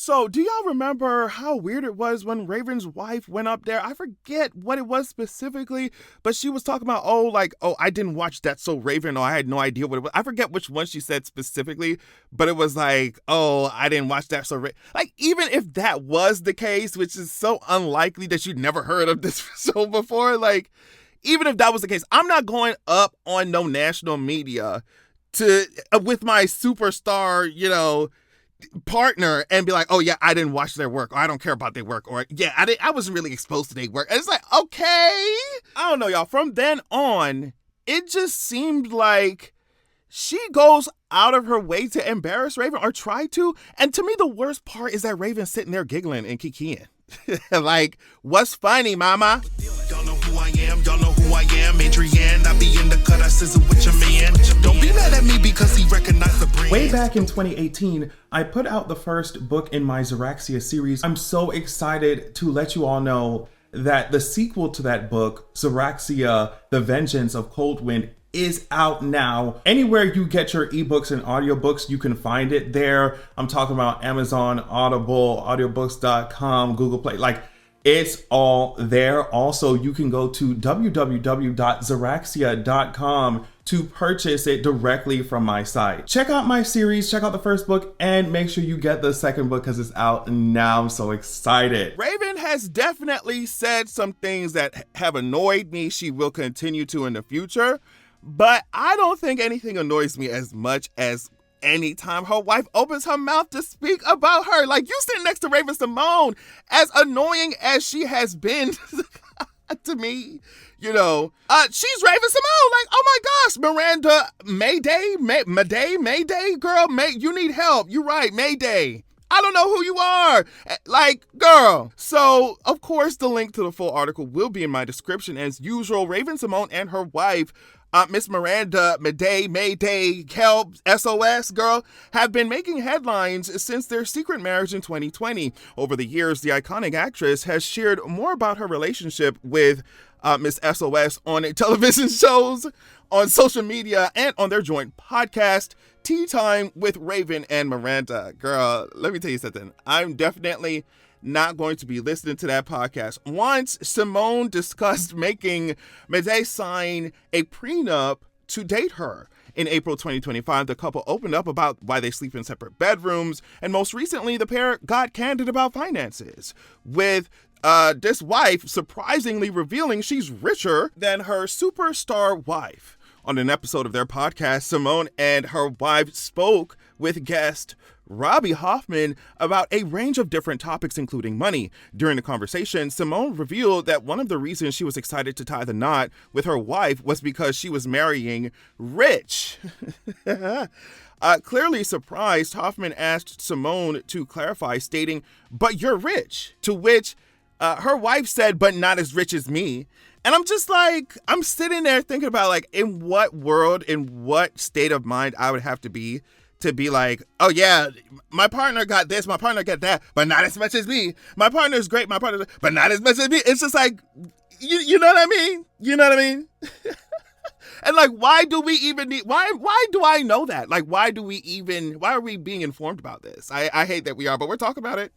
So, do y'all remember how weird it was when Raven's wife went up there? I forget what it was specifically, but she was talking about, I didn't watch That's So Raven, or I had no idea what it was. I forget which one she said specifically, but it was like, oh, I didn't watch That's So Raven. Like, even if that was the case, which is so unlikely that you'd never heard of this show before, like, even if that was the case, I'm not going up on no national media with my superstar, partner and be like, oh yeah, I didn't watch their work, or I don't care about their work, or yeah, I wasn't really exposed to their work. And it's like, okay, I don't know, y'all. From then on, it just seemed like she goes out of her way to embarrass Raven, or try to. And to me, the worst part is that Raven's sitting there giggling and kikiing. Like, what's funny, mama? Y'all know who I am, y'all know who I am. Adrienne, I be in the cut, I sizzle with your man. Don't be mad at me because he recognized the brand. Way back in 2018, I put out the first book in my Zoraxia series. I'm so excited to let you all know that the sequel to that book, Zoraxia, The Vengeance of Coldwind, is out now. Anywhere you get your ebooks and audiobooks, you can find it there. I'm talking about Amazon, Audible, audiobooks.com, Google Play. Like, it's all there. Also, you can go to www.zoraxia.com to purchase it directly from my site. Check out my series, check out the first book, and make sure you get the second book because it's out now. I'm so excited. Raven has definitely said some things that have annoyed me. She will continue to in the future. But I don't think anything annoys me as much as anytime her wife opens her mouth to speak about her. Like, you sitting next to Raven-Symone, as annoying as she has been to me, she's Raven-Symone. Like, oh my gosh, Miranda, Mayday, Mayday, girl, you need help. You're right, Mayday. I don't know who you are. Like, girl. So, of course, the link to the full article will be in my description. As usual, Raven-Symone and her wife, Miss Miranda, Mayday, help, SOS, girl, have been making headlines since their secret marriage in 2020. Over the years, the iconic actress has shared more about her relationship with Miss SOS on television shows, on social media, and on their joint podcast, Tea Time with Raven and Miranda. Girl, let me tell you something. I'm definitely not going to be listening to that podcast. Once Symone discussed making Mayday sign a prenup to date her. In April 2025, the couple opened up about why they sleep in separate bedrooms, and most recently, the pair got candid about finances, with this wife surprisingly revealing she's richer than her superstar wife. On an episode of their podcast, Symone and her wife spoke with guest Robbie Hoffman about a range of different topics, including money. During the conversation, Symone revealed that one of the reasons she was excited to tie the knot with her wife was because she was marrying rich. Clearly surprised, Hoffman asked Symone to clarify, stating, "But you're rich," to which her wife said, "But not as rich as me." And I'm just like, I'm sitting there thinking about, like, in what world, in what state of mind I would have to be like, oh yeah, my partner got this, my partner got that, but not as much as me. My partner's great, but not as much as me. It's just like, you know what I mean? You know what I mean? And like, why do we even need, why do I know that? Like, why are we being informed about this? I hate that we are, but we're talking about it.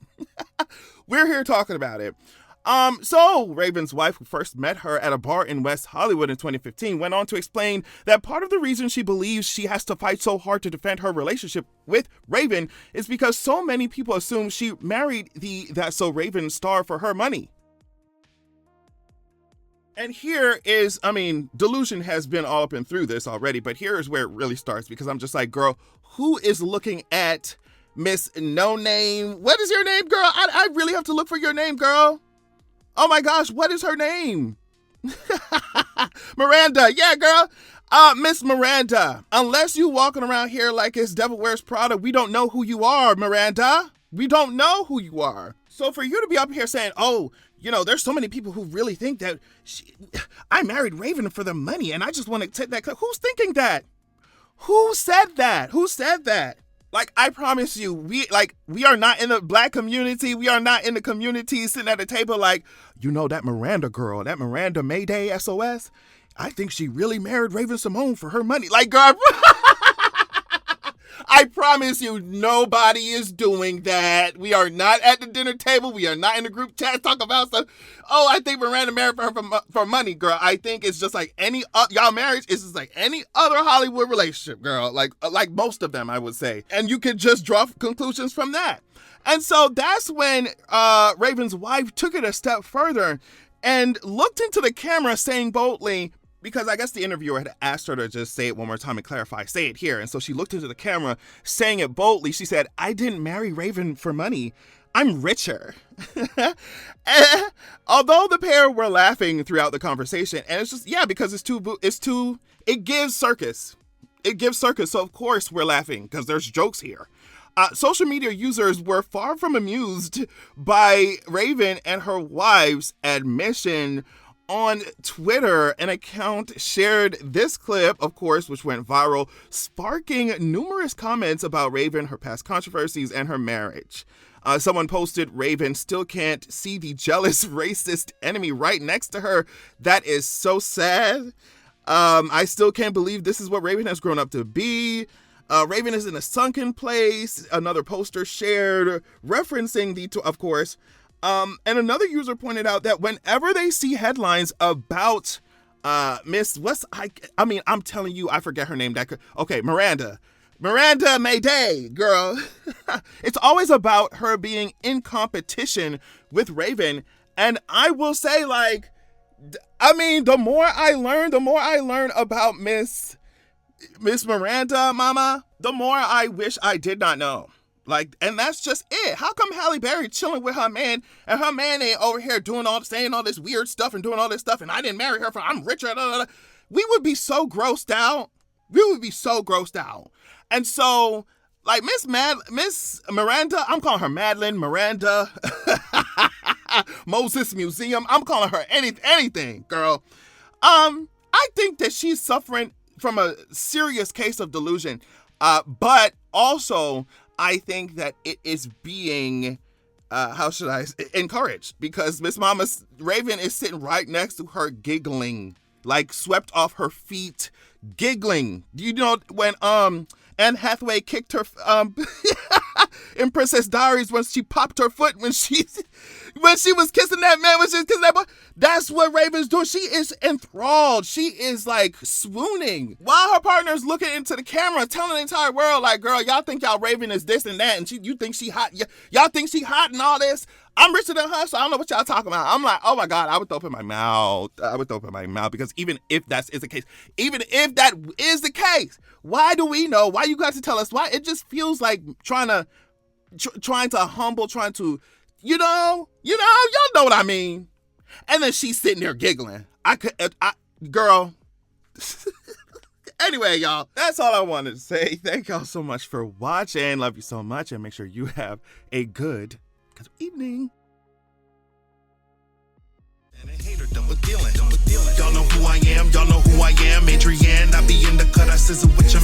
We're here talking about it. So Raven's wife, who first met her at a bar in West Hollywood in 2015, went on to explain that part of the reason she believes she has to fight so hard to defend her relationship with Raven is because so many people assume she married the That's So Raven star for her money. And here is, delusion has been all up and through this already, but here is where it really starts, because I'm just like, girl, who is looking at Miss No Name? What is your name, girl? I really have to look for your name, girl. Oh my gosh, what is her name? Miranda, yeah, girl. Miss Miranda, unless you walking around here like it's Devil Wears Prada, we don't know who you are, Miranda. We don't know who you are. So for you to be up here saying, oh, there's so many people who really think that I married Raven for the money and I just want to take that. Who's thinking that? Who said that? Who said that? Like, I promise you, we are not in the Black community. We are not in the community sitting at a table like, that Miranda girl, that Miranda Mayday SOS, I think she really married Raven-Symone for her money. Like, girl, I promise you, nobody is doing that. We are not at the dinner table. We are not in the group chat talking about stuff. Oh, I think Miranda married her for money, girl. I think it's just like y'all marriage is just like any other Hollywood relationship, girl. Like most of them, I would say. And you could just draw conclusions from that. And so that's when Raven's wife took it a step further and looked into the camera saying boldly, because I guess the interviewer had asked her to just say it one more time and clarify, say it here. And so she looked into the camera saying it boldly. She said, I didn't marry Raven for money. I'm richer. Although the pair were laughing throughout the conversation, and it's just, yeah, because it gives circus. It gives circus. So of course we're laughing because there's jokes here. Social media users were far from amused by Raven and her wife's admission. On Twitter, an account shared this clip, of course, which went viral, sparking numerous comments about Raven, her past controversies, and her marriage. Someone posted, Raven still can't see the jealous, racist enemy right next to her. That is so sad. I still can't believe this is what Raven has grown up to be. Raven is in a sunken place. Another poster shared, referencing of course. And another user pointed out that whenever they see headlines about Miss I'm telling you, I forget her name. Miranda Mayday, girl. It's always about her being in competition with Raven. And I will say, the more I learn about Miss Miranda, mama, the more I wish I did not know. And that's just it. How come Halle Berry chilling with her man and her man ain't over here saying all this weird stuff and doing all this stuff and I didn't marry her for I'm richer. Blah, blah, blah. We would be so grossed out. And so, Miss Miranda, I'm calling her Madeline, Miranda, Moses Museum. I'm calling her anything, girl. I think that she's suffering from a serious case of delusion. But also, I think that it is being, encouraged, because Miss Mama's Raven is sitting right next to her giggling, swept off her feet, giggling. Do you know when Anne Hathaway kicked her in Princess Diaries when she popped her foot when she was kissing that man, when she was kissing that boy? That's what Raven's doing. She is enthralled. She is swooning while her partner's looking into the camera, telling the entire world, girl, y'all think y'all Raven is this and that, and you think she hot. Y'all think she hot and all this. I'm richer than her, so I don't know what y'all talking about. I'm like, oh my God, I would throw up in my mouth. Because even if that is the case, why do we know? Why you got to tell us? Why? It just feels like trying to humble, y'all know what I mean. And then she's sitting there giggling. Girl. Anyway, y'all, that's all I wanted to say. Thank y'all so much for watching. Love you so much, and make sure you have a good evening. Y'all know who I am, Adrian. I be in the cut, I sizzle with your